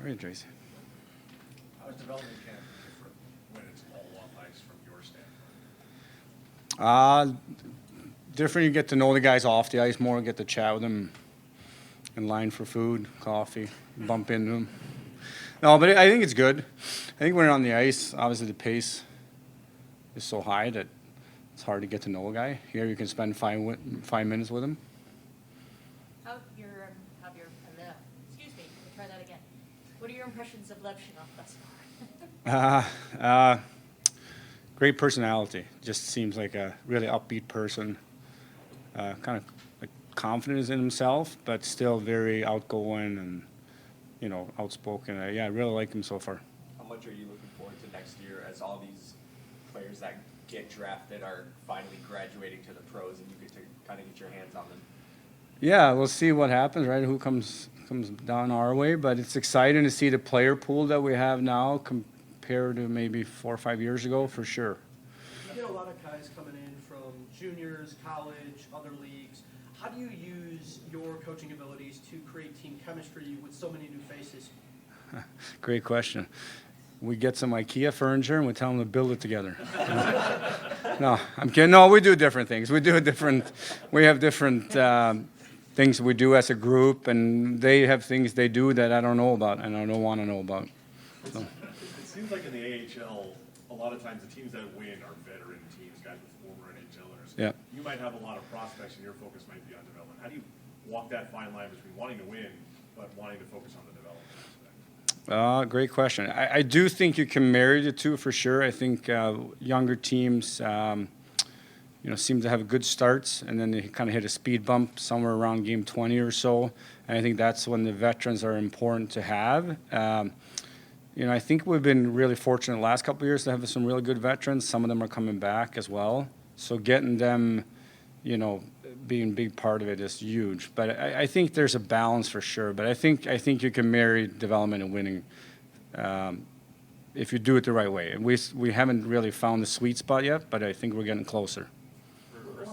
right, Tracy. How is development camp different when it's all off ice from your standpoint? Different. You get to know the guys off the ice more, get to chat with them, in line for food, coffee, bump into them. No, but I think it's good. I think when you're on the ice, obviously the pace is so high that it's hard to get to know a guy. Here you can spend 5 minutes with him. Excuse me, we'll try that again. What are your impressions of Levshunov thus far? Great personality. Just seems like a really upbeat person. Kind of like confident in himself, but still very outgoing and, outspoken. I really like him so far. How much are you looking forward to next year as all these players that get drafted are finally graduating to the pros and you get to kind of get your hands on them? Yeah, we'll see what happens, right? Who comes down our way, but it's exciting to see the player pool that we have now compared to maybe 4 or 5 years ago, for sure. You get a lot of guys coming in from juniors, college, other leagues. How do you use your coaching abilities to create team chemistry with so many new faces? Great question. We get some IKEA furniture and we tell them to build it together. No, I'm kidding. No, we do different things. We have different things we do as a group, and they have things they do that I don't know about and I don't want to know about. So. It seems like in the AHL, a lot of times the teams that win are veteran teams, guys with former NHLers. Yeah. You might have a lot of prospects and your focus might be on development. How do you walk that fine line between wanting to win but wanting to focus on the development aspect? Great question. I do think you can marry the two for sure. I think younger teams, seem to have good starts, and then they kind of hit a speed bump somewhere around game 20 or so. And I think that's when the veterans are important to have. I think we've been really fortunate the last couple of years to have some really good veterans. Some of them are coming back as well. So getting them, being a big part of it is huge. But I think there's a balance for sure. But I think you can marry development and winning if you do it the right way. And we haven't really found the sweet spot yet, but I think we're getting closer. For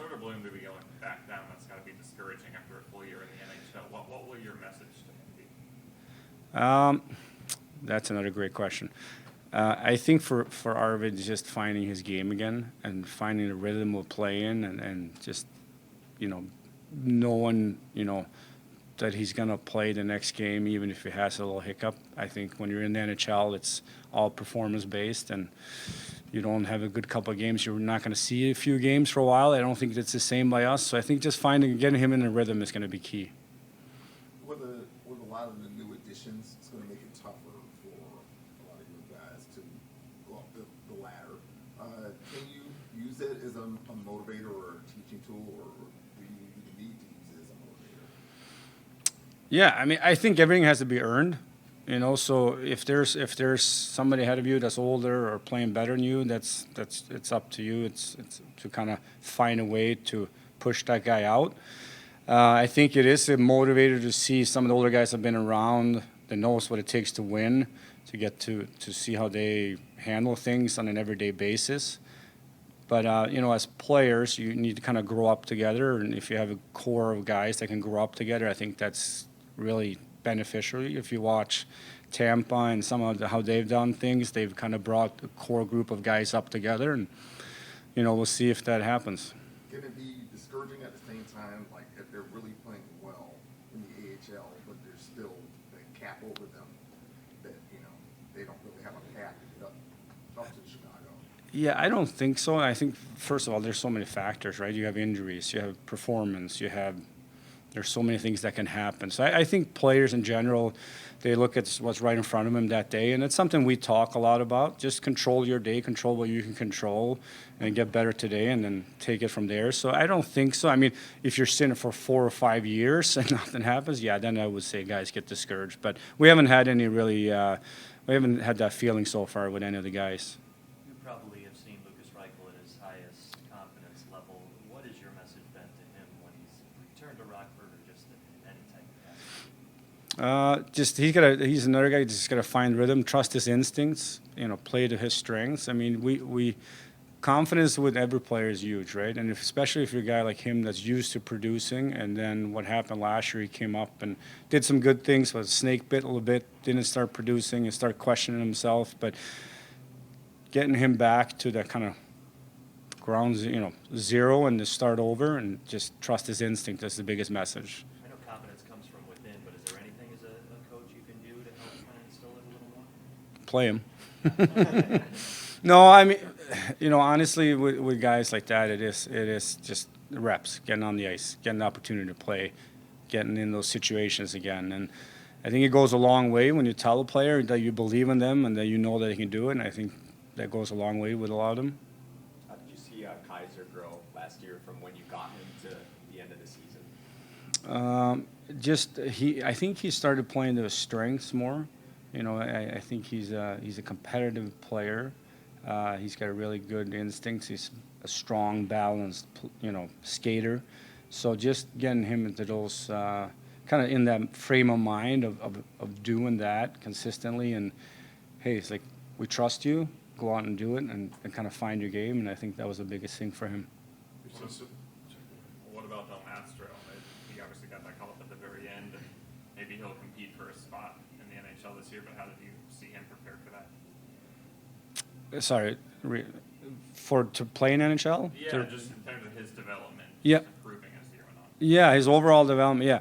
Soderblom to be going back down, that's got to be discouraging after a full year in the NHL. What will your message to him be? That's another great question. I think for Arvid, just finding his game again and finding the rhythm of playing and just, knowing, that he's going to play the next game even if he has a little hiccup. I think when you're in the NHL, it's all performance-based, and you don't have a good couple of games, you're not going to see a few games for a while. I don't think it's the same by us. So I think just getting him in the rhythm is going to be key. With a lot of the new additions, it's going to make it tougher for a lot of your guys to go up the ladder. Can you use it as a motivator or a teaching tool, or do you need to use it as a motivator? Yeah, I think everything has to be earned. So if there's somebody ahead of you that's older or playing better than you, it's up to you. It's to kind of find a way to push that guy out. I think it is a motivator to see some of the older guys have been around, that knows what it takes to win, to get to see how they handle things on an everyday basis. But, as players, you need to kind of grow up together. And if you have a core of guys that can grow up together, I think that's really beneficial. If you watch Tampa and some of how they've done things, they've kind of brought a core group of guys up together. And, we'll see if that happens. Can it be discouraging at the same time, like if they're really playing well in the AHL, but there's still a cap over them that, they don't really have a path to get up to Chicago? Yeah, I don't think so. I think, first of all, there's so many factors, right? You have injuries, you have performance, there's so many things that can happen. So I think players in general, they look at what's right in front of them that day, and it's something we talk a lot about. Just control your day, control what you can control, and get better today, and then take it from there. So I don't think so. If you're sitting for 4 or 5 years and nothing happens, yeah, then I would say guys get discouraged. But we haven't had any really, we haven't had that feeling so far with any of the guys. You probably have seen Lucas Reichel at his highest confidence level. What has your message been to him when he's returned to Rockford, or just in any type of capacity? He's another guy just got to find rhythm, trust his instincts, play to his strengths. confidence with every player is huge, right? And especially if you're a guy like him that's used to producing, and then what happened last year, he came up and did some good things, but snake bit a little bit, didn't start producing and start questioning himself. But getting him back to that kind of ground, zero, and to start over and just trust his instinct, that's the biggest message. I know confidence comes from within, but is there anything as a coach you can do to help kind of instill it a little more? Play him. No, I mean, honestly, with guys like that, it is just reps, getting on the ice, getting the opportunity to play, getting in those situations again. And I think it goes a long way when you tell a player that you believe in them and that you know that they can do it. And I think that goes a long way with a lot of them. How did you see Kaiser grow last year from when you got him to the end of the season? I think he started playing to his strengths more. I think he's a competitive player. He's got a really good instincts. He's a strong, balanced, skater. So just getting him into those kind of in that frame of mind of doing that consistently, and hey, it's like, we trust you. Go out and do it, and kind of find your game. And I think that was the biggest thing for him. What about Del Mastro? He obviously got that call up at the very end, and maybe he'll compete for a spot in the NHL this year. But how did you see him prepared for that? Sorry, to play in NHL? Yeah, just in terms of his development. Yeah. Just improving as the year went on. Yeah, his overall development. Yeah,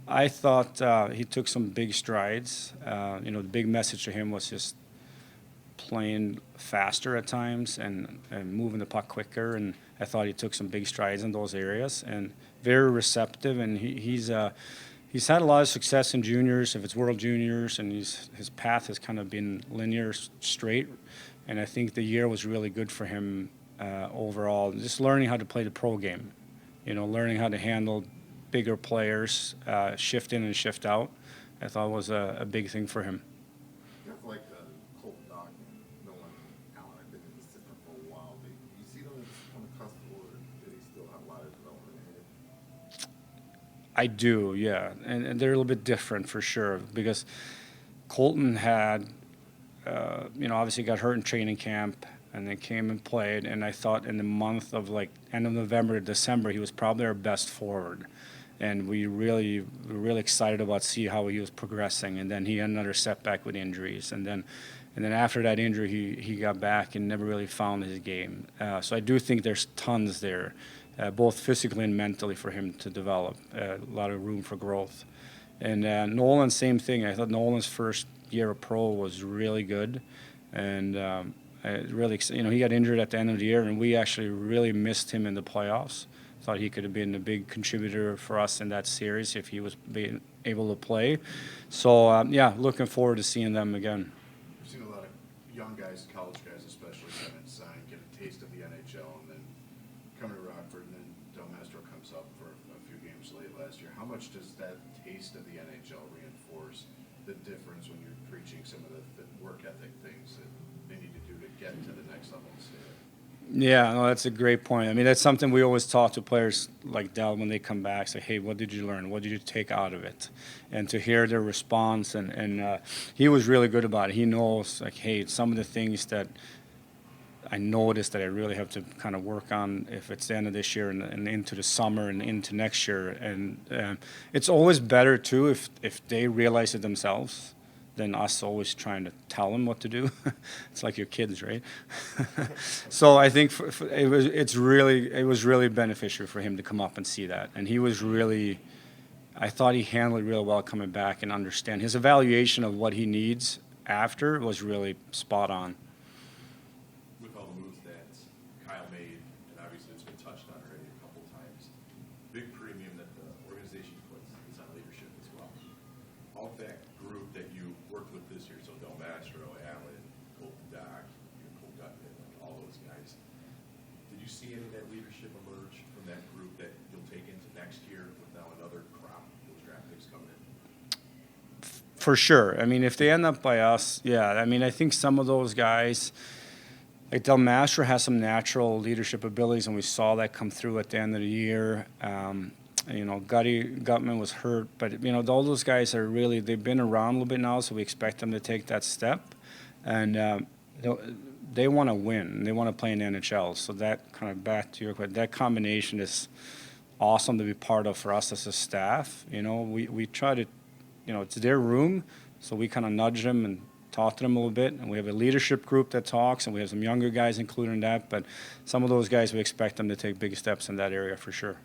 I thought he took some big strides. The big message to him was just playing faster at times and moving the puck quicker, and I thought he took some big strides in those areas and very receptive, and he's had a lot of success in juniors, if it's World Juniors, and his path has kind of been linear, straight, and I think the year was really good for him overall, just learning how to play the pro game, learning how to handle bigger players, shift in and shift out. I thought was a big thing for him. Guys like Colton Dock and Nolan Allen have been in the system for a while. Do you see them as on the cusp, or do they still have a lot of development ahead? I do, yeah, and they're a little bit different for sure, because Colton had, obviously got hurt in training camp and then came and played, and I thought in the month of end of November to December, he was probably our best forward. And we were really excited about see how he was progressing. And then he had another setback with injuries. And then after that injury, he got back and never really found his game. So I do think there's tons there, both physically and mentally, for him to develop. A lot of room for growth. And Nolan, same thing. I thought Nolan's first year of pro was really good. And he got injured at the end of the year, and we actually really missed him in the playoffs. Thought he could have been a big contributor for us in that series if he was being able to play. So, looking forward to seeing them again. We've seen a lot of young guys, college guys especially, come and sign, get a taste of the NHL, and then come to Rockford, and then Del Mastro comes up for a few games late last year. How much does that taste of the NHL reinforce the difference when you're preaching some of the work ethic things that they need to do to get to the next level and stay there? Yeah, no, that's a great point. I mean, that's something we always talk to players like Del when they come back. Say, hey, what did you learn? What did you take out of it? And to hear their response, and he was really good about it. He knows, hey, some of the things that I noticed that I really have to kind of work on if it's the end of this year and into the summer and into next year. And it's always better, too, if they realize it themselves than us always trying to tell them what to do. It's like your kids, right? So I think it was really beneficial for him to come up and see that. And he was I thought he handled it real well coming back and understand. His evaluation of what he needs after was really spot on. With all the moves that Kyle made, and obviously it's been touched on already a couple times, big premium that the organization puts is on leadership as well. All that group that you worked with this year, so Del Mastro, Allen, Colton Dock, Cole Gutman, all those guys, did you see any of that leadership emerge from that group that you'll take into next year with now another crop of those draft picks coming in? For sure. I mean, if they end up by us, yeah. I mean, I think some of those guys, like Del Mastro, has some natural leadership abilities, and we saw that come through at the end of the year. Gutman was hurt, but all those guys they've been around a little bit now, so we expect them to take that step. And they want to win. They want to play in the NHL. So that kind of back to your question, that combination is awesome to be part of for us as a staff. You know, we try to, you know, it's their room, so we kind of nudge them and talk to them a little bit. And we have a leadership group that talks, and we have some younger guys included in that. But some of those guys, we expect them to take big steps in that area for sure.